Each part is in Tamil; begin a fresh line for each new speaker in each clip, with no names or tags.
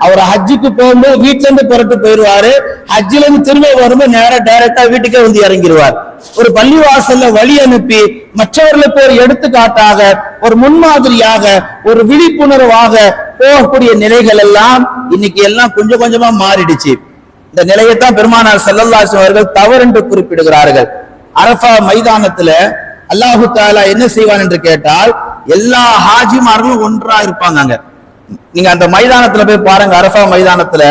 அவர் ஹஜ்ஜுக்கு போகும்போது வீட்டுல இருந்து புறட்டு போயிருவாரு, ஹஜ்ஜில இருந்து திரும்ப வரும்போது டைரக்டா வீட்டுக்கே வந்து இறங்கிடுவார். ஒரு பள்ளிவாசல்ல வழி அனுப்பி மற்றவர்களுக்கு ஒரு எடுத்துக்காட்டாக, ஒரு முன்மாதிரியாக, ஒரு விழிப்புணர்வாக போகக்கூடிய நிலைகள் எல்லாம் இன்னைக்கு எல்லாம் கொஞ்சம் கொஞ்சமா மாறிடுச்சு. இந்த நிலையைத்தான் பெருமானார் ஸல்லல்லாஹு அலைஹி அவர்கள் தவறு என்று குறிப்பிடுகிறார்கள். அரஃபா மைதானத்துல அல்லாஹு தஆலா என்ன செய்வான் என்று கேட்டால், எல்லா ஹாஜிமார்களும் ஒன்றா இருப்பாங்க. நீங்க அந்த மைதானத்துல போய் பாருங்க, அரஃபா மைதானத்துல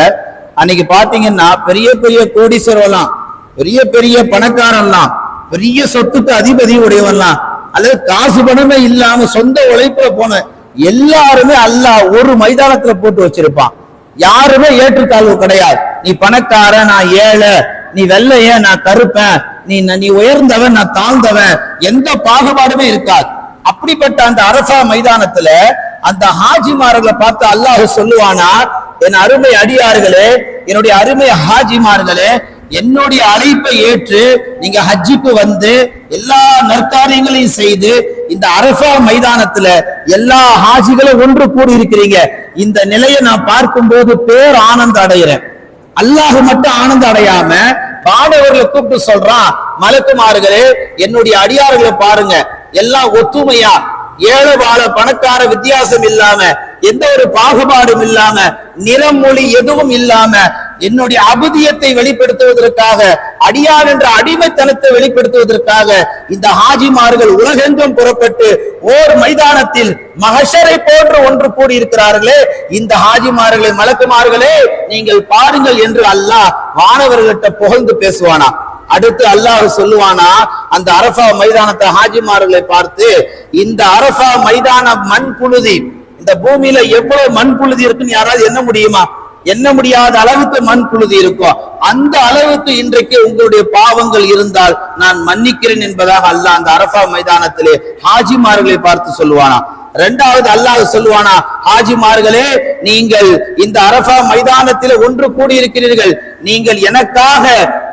அன்னைக்கு பாத்தீங்கன்னா பெரிய பெரிய கோடீஸ்வரர்லாம், பெரிய பெரிய பணக்காரன்லாம், பெரிய சொத்துக்கு அதிபதி உடையவன்லாம், அல்லது காசு பணமே இல்லாம சொந்த உழைப்புல போன எல்லாருமே அல்லாஹ் ஒரு மைதானத்துல போட்டு வச்சிருப்பான். யாருமே ஏற்றுத்தாழ்வு கிடையாது. நீ பணக்கார, நான் ஏழை, நீ வெள்ளைய, நான் கருப்பேன், நீ உயர்ந்தவன், நான் தாழ்ந்தவன், எந்த பாகுபாடுமே இருக்காது. அப்படிப்பட்ட அந்த அரஃபா மைதானத்துல அந்த ஹாஜிமார்களை பார்த்து அல்லாஹ் சொல்லுவானா, என் அருமை அடியார்களே, என்னுடைய அருமை ஹாஜிமார்களே, என்னுடைய அழைப்பை ஏற்று நீங்க ஹஜ்ஜுக்கு வந்து எல்லா நற்காரியங்களையும் செய்து இந்த அரஃபா மைதானத்துல எல்லா ஹாஜிகளும் ஒன்று கூடி இருக்கிறீங்க. இந்த நிலையை நான் பார்க்கும் போது பேர் ஆனந்தம் அடைகிறேன். அல்லாஹ் மட்டும் ஆனந்தம் அடையாம பாடவர்களை கூப்பிட்டு சொல்றான், மலக்குமார்களே, என்னுடைய அடியார்களை பாருங்க, எல்லாம் ஒத்துமையா, ஏழை வாழ பணக்கார வித்தியாசம் இல்லாம, எந்த ஒரு பாகுபாடும் இல்லாம, நிறம் மொழி எதுவும் இல்லாம என்னுடைய அபுதியத்தை வெளிப்படுத்துவதற்காக, அடியார் என்ற அடிமைத்தனத்தை வெளிப்படுத்துவதற்காக இந்த ஹாஜிமார்கள் உலகெங்கும் புறப்பட்டு ஓர் மைதானத்தில் மஹஷரை போன்று ஒன்று கூடி இருக்கிறார்களே, இந்த ஹாஜிமார்களை மலக்குமார்களே நீங்கள் பாருங்கள் என்று அல்லாஹ் வானவர்கிட்ட புகழ்ந்து பேசுவானா. அடுத்து அல்லாஹ் சொல்லுவானா, அந்த அரஃபா மைதானத்தை ஹாஜிமார்களை பார்த்து, இந்த அரஃபா மைதான மண் புழுதி, இந்த பூமியில எவ்வளவு மண் புழுதி இருக்குன்னு யாராவது எண்ண முடியுமா? எண்ண முடியாத அளவுக்கு மண் புழுதி இருக்கும். அந்த அளவுக்கு இன்றைக்கு உங்களுடைய பாவங்கள் இருந்தால் நான் மன்னிக்கிறேன் என்பதாக அல்லாஹ் அந்த அரஃபா மைதானத்திலே ஹாஜிமார்களை பார்த்து சொல்லுவானா. இரண்டாவது அல்லாஹ் சொல்லுவானா, ஹாஜிமார்களே, நீங்கள் இந்த அரஃபா மைதானத்தில் ஒன்று கூடி இருக்கிறீர்கள், நீங்கள் எனக்காக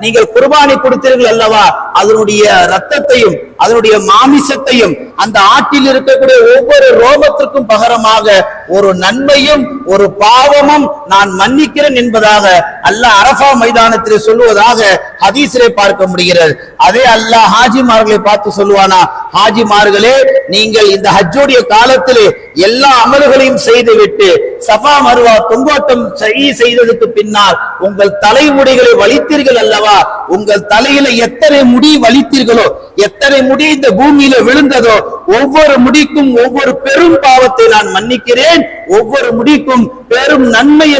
நீங்கள் குர்பானி கொடுத்தீர்கள் அல்லவா, அதனுடைய ரத்தத்தையும் அதனுடைய மாமிசத்தையும் அந்த ஆட்டில் இருக்கக்கூடிய ஒவ்வொரு ரோமத்திற்கும் பகரமாக ஒரு நன்மையும் ஒரு பாவமும் நான் மன்னிக்கிறேன் என்பதாக அல்லாஹ் அரஃபா மைதானத்தில் சொல்லுவதாக ஹதீஸிலே பார்க்க முடிகிறது. அதே அல்லாஹ் ஹாஜிமார்களை பார்த்து சொல்லுவானா, ஹாஜிமார்களே, நீங்கள் இந்த ஹஜ்ஜுடைய காலத்திலே எல்லா அமல்களையும் செய்துவிட்டு சஃபா மர்வா தொங்கோட்டம் செய்ததுக்கு பின்னால் உங்கள் தலைமுடிகளை வலித்தீர்கள் அல்லவா, உங்கள் தலையில எத்தனை முடி வலித்தீர்களோ, எத்தனை முடி இந்த பூமியில விழுந்ததோ, ஒவ்வொரு முடிக்கும் ஒவ்வொரு பெரும் பாவத்தை நான் மன்னிக்கிறேன், ஒவ்வொரு முடிக்கும் பெரும் நன்மையை